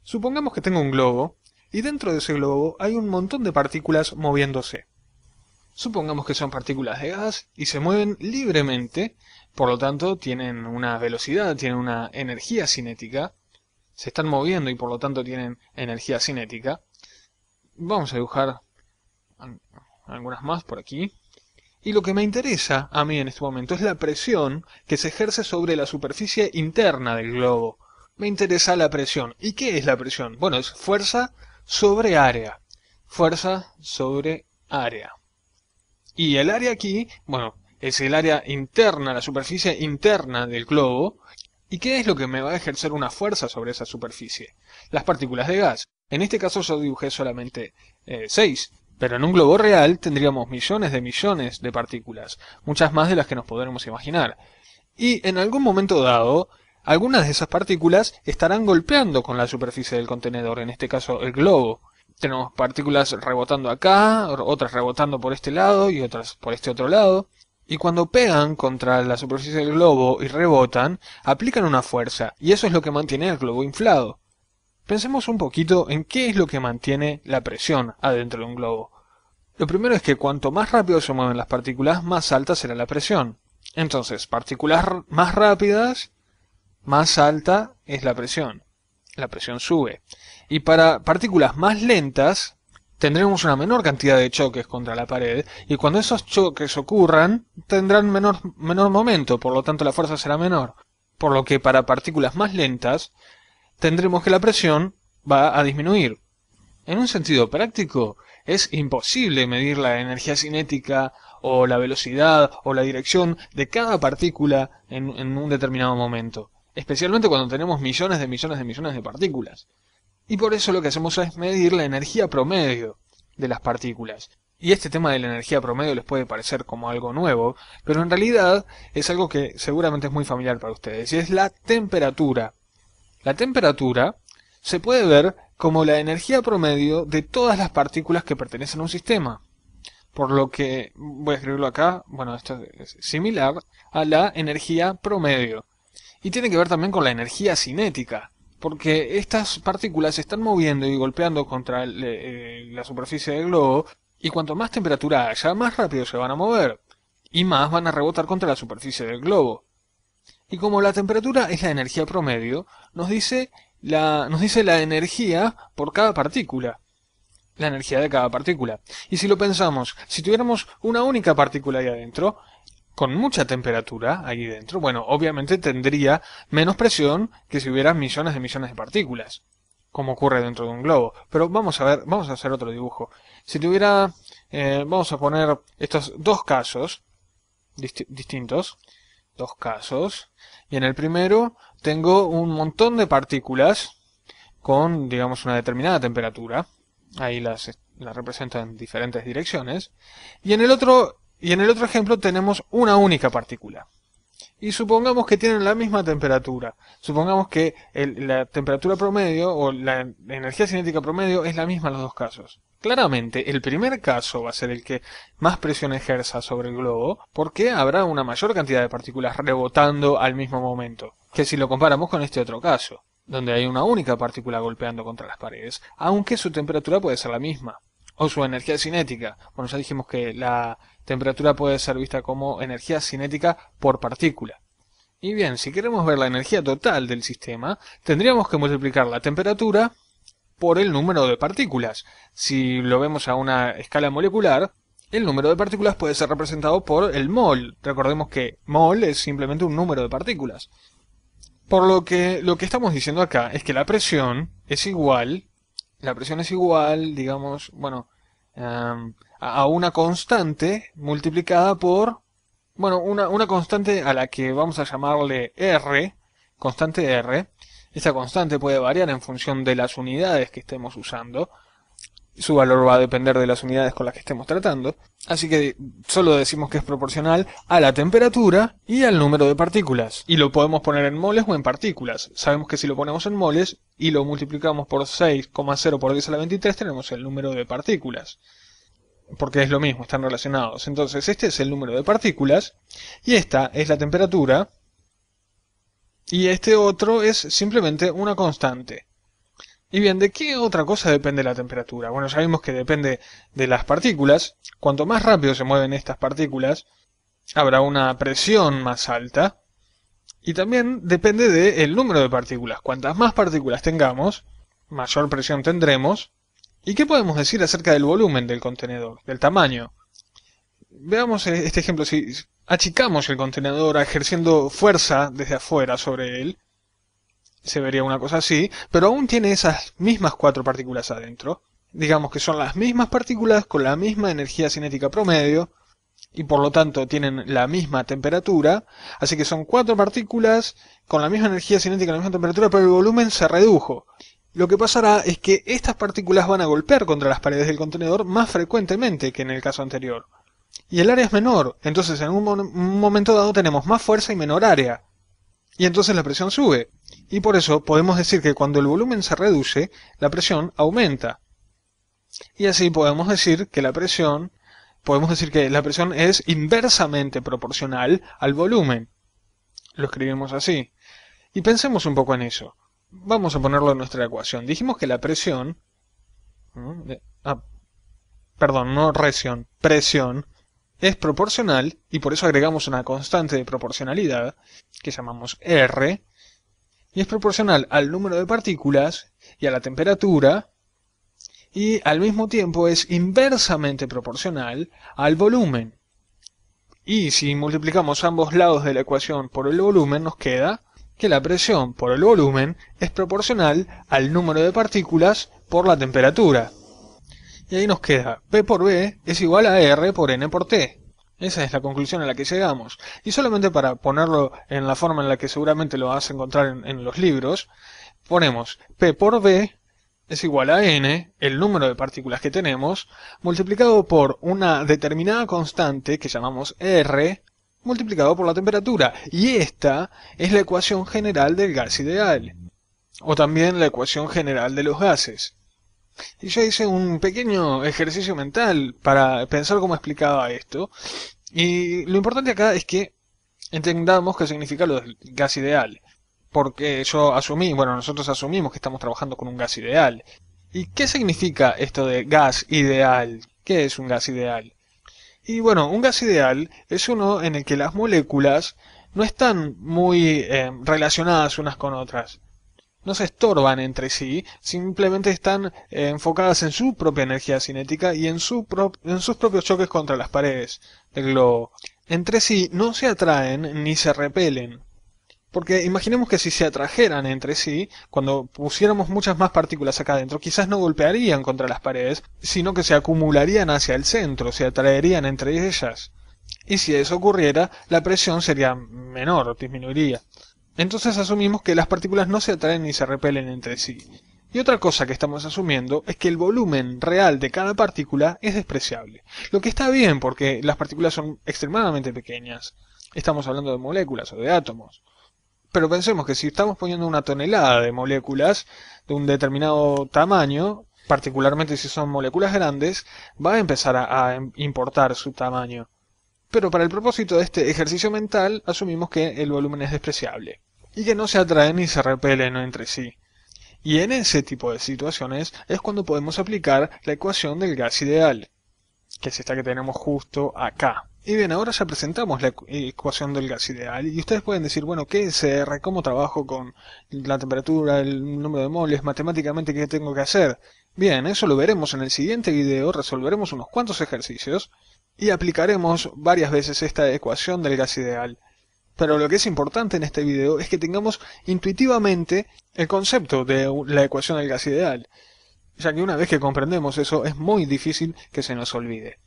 Supongamos que tengo un globo, y dentro de ese globo hay un montón de partículas moviéndose. Supongamos que son partículas de gas y se mueven libremente, por lo tanto tienen una velocidad, tienen una energía cinética, se están moviendo y por lo tanto tienen energía cinética. Vamos a dibujar algunas más por aquí. Y lo que me interesa a mí en este momento es la presión que se ejerce sobre la superficie interna del globo. Me interesa la presión. ¿Y qué es la presión? Bueno, es fuerza sobre área. Fuerza sobre área. Y el área aquí, bueno, es el área interna, la superficie interna del globo. ¿Y qué es lo que me va a ejercer una fuerza sobre esa superficie? Las partículas de gas. En este caso yo dibujé solamente 6. Pero en un globo real tendríamos millones de partículas, muchas más de las que nos podremos imaginar. Y en algún momento dado, algunas de esas partículas estarán golpeando con la superficie del contenedor, en este caso el globo. Tenemos partículas rebotando acá, otras rebotando por este lado y otras por este otro lado. Y cuando pegan contra la superficie del globo y rebotan, aplican una fuerza, y eso es lo que mantiene el globo inflado. Pensemos un poquito en qué es lo que mantiene la presión adentro de un globo. Lo primero es que cuanto más rápido se mueven las partículas, más alta será la presión. Entonces, partículas más rápidas, más alta es la presión. La presión sube. Y para partículas más lentas, tendremos una menor cantidad de choques contra la pared, y cuando esos choques ocurran, tendrán menor momento, por lo tanto la fuerza será menor. Por lo que para partículas más lentas, tendremos que la presión va a disminuir. En un sentido práctico, es imposible medir la energía cinética o la velocidad o la dirección de cada partícula en un determinado momento, especialmente cuando tenemos millones de partículas. Y por eso lo que hacemos es medir la energía promedio de las partículas. Y este tema de la energía promedio les puede parecer como algo nuevo, pero en realidad es algo que seguramente es muy familiar para ustedes, y es la temperatura. La temperatura se puede ver como la energía promedio de todas las partículas que pertenecen a un sistema. Por lo que, voy a escribirlo acá, bueno, esto es similar a la energía promedio. Y tiene que ver también con la energía cinética, porque estas partículas se están moviendo y golpeando contra la superficie del globo, y cuanto más temperatura haya, más rápido se van a mover, y más van a rebotar contra la superficie del globo. Y como la temperatura es la energía promedio, nos dice la energía por cada partícula. La energía de cada partícula. Y si lo pensamos, si tuviéramos una única partícula ahí adentro, con mucha temperatura ahí dentro, bueno, obviamente tendría menos presión que si hubiera millones de partículas, como ocurre dentro de un globo. Pero vamos a ver, vamos a hacer otro dibujo. Si tuviera, vamos a poner estos dos casos distintos, dos casos, y en el primero tengo un montón de partículas con, digamos, una determinada temperatura. Ahí las represento en diferentes direcciones. Y en el otro ejemplo tenemos una única partícula. Y supongamos que tienen la misma temperatura. Supongamos que la temperatura promedio o la energía cinética promedio es la misma en los dos casos. Claramente, el primer caso va a ser el que más presión ejerza sobre el globo, porque habrá una mayor cantidad de partículas rebotando al mismo momento, que si lo comparamos con este otro caso, donde hay una única partícula golpeando contra las paredes, aunque su temperatura puede ser la misma. O su energía cinética. Bueno, ya dijimos que la temperatura puede ser vista como energía cinética por partícula. Y bien, si queremos ver la energía total del sistema, tendríamos que multiplicar la temperatura por el número de partículas. Si lo vemos a una escala molecular, el número de partículas puede ser representado por el mol. Recordemos que mol es simplemente un número de partículas. Por lo que estamos diciendo acá es que la presión es igual, digamos, bueno, a una constante multiplicada por, bueno, una constante a la que vamos a llamarle R, constante R. Esta constante puede variar en función de las unidades que estemos usando. Su valor va a depender de las unidades con las que estemos tratando. Así que solo decimos que es proporcional a la temperatura y al número de partículas. Y lo podemos poner en moles o en partículas. Sabemos que si lo ponemos en moles y lo multiplicamos por 6,0 por 10 a la 23 tenemos el número de partículas. Porque es lo mismo, están relacionados. Entonces este es el número de partículas y esta es la temperatura. Y este otro es simplemente una constante. Y bien, ¿de qué otra cosa depende la temperatura? Bueno, ya vimos que depende de las partículas. Cuanto más rápido se mueven estas partículas, habrá una presión más alta. Y también depende del número de partículas. Cuantas más partículas tengamos, mayor presión tendremos. ¿Y qué podemos decir acerca del volumen del contenedor, del tamaño? Veamos este ejemplo. Si achicamos el contenedor ejerciendo fuerza desde afuera sobre él, se vería una cosa así, pero aún tiene esas mismas 4 partículas adentro. Digamos que son las mismas partículas con la misma energía cinética promedio, y por lo tanto tienen la misma temperatura, así que son 4 partículas con la misma energía cinética, la misma temperatura, pero el volumen se redujo. Lo que pasará es que estas partículas van a golpear contra las paredes del contenedor más frecuentemente que en el caso anterior. Y el área es menor, entonces en un momento dado tenemos más fuerza y menor área. Y entonces la presión sube. Y por eso podemos decir que cuando el volumen se reduce, la presión aumenta. Y así podemos decir que la presión es inversamente proporcional al volumen. Lo escribimos así. Y pensemos un poco en eso. Vamos a ponerlo en nuestra ecuación. Dijimos que la presión... presión es proporcional, y por eso agregamos una constante de proporcionalidad, que llamamos R, y es proporcional al número de partículas y a la temperatura, y al mismo tiempo es inversamente proporcional al volumen. Y si multiplicamos ambos lados de la ecuación por el volumen, nos queda que la presión por el volumen es proporcional al número de partículas por la temperatura. Y ahí nos queda P por B es igual a R por N por T. Esa es la conclusión a la que llegamos. Y solamente para ponerlo en la forma en la que seguramente lo vas a encontrar en los libros, ponemos P por B es igual a N, el número de partículas que tenemos, multiplicado por una determinada constante que llamamos R, multiplicado por la temperatura. Y esta es la ecuación general del gas ideal. O también la ecuación general de los gases. Y yo hice un pequeño ejercicio mental para pensar cómo explicaba esto. Y lo importante acá es que entendamos qué significa lo del gas ideal. Porque nosotros asumimos que estamos trabajando con un gas ideal. ¿Y qué significa esto de gas ideal? ¿Qué es un gas ideal? Y bueno, un gas ideal es uno en el que las moléculas no están muy relacionadas unas con otras. No se estorban entre sí, simplemente están enfocadas en su propia energía cinética y en sus propios choques contra las paredes del globo. Entre sí no se atraen ni se repelen. Porque imaginemos que si se atrajeran entre sí, cuando pusiéramos muchas más partículas acá adentro, quizás no golpearían contra las paredes, sino que se acumularían hacia el centro, se atraerían entre ellas. Y si eso ocurriera, la presión sería menor, disminuiría. Entonces asumimos que las partículas no se atraen ni se repelen entre sí. Y otra cosa que estamos asumiendo es que el volumen real de cada partícula es despreciable. Lo que está bien porque las partículas son extremadamente pequeñas. Estamos hablando de moléculas o de átomos. Pero pensemos que si estamos poniendo una tonelada de moléculas de un determinado tamaño, particularmente si son moléculas grandes, va a empezar a importar su tamaño. Pero para el propósito de este ejercicio mental, asumimos que el volumen es despreciable y que no se atraen ni se repelen entre sí. Y en ese tipo de situaciones es cuando podemos aplicar la ecuación del gas ideal, que es esta que tenemos justo acá. Y bien, ahora ya presentamos la ecuación del gas ideal y ustedes pueden decir, bueno, ¿qué es R? ¿Cómo trabajo con la temperatura, el número de moles? Matemáticamente, ¿qué tengo que hacer? Bien, eso lo veremos en el siguiente video, resolveremos unos cuantos ejercicios y aplicaremos varias veces esta ecuación del gas ideal. Pero lo que es importante en este video es que tengamos intuitivamente el concepto de la ecuación del gas ideal, ya que una vez que comprendemos eso es muy difícil que se nos olvide.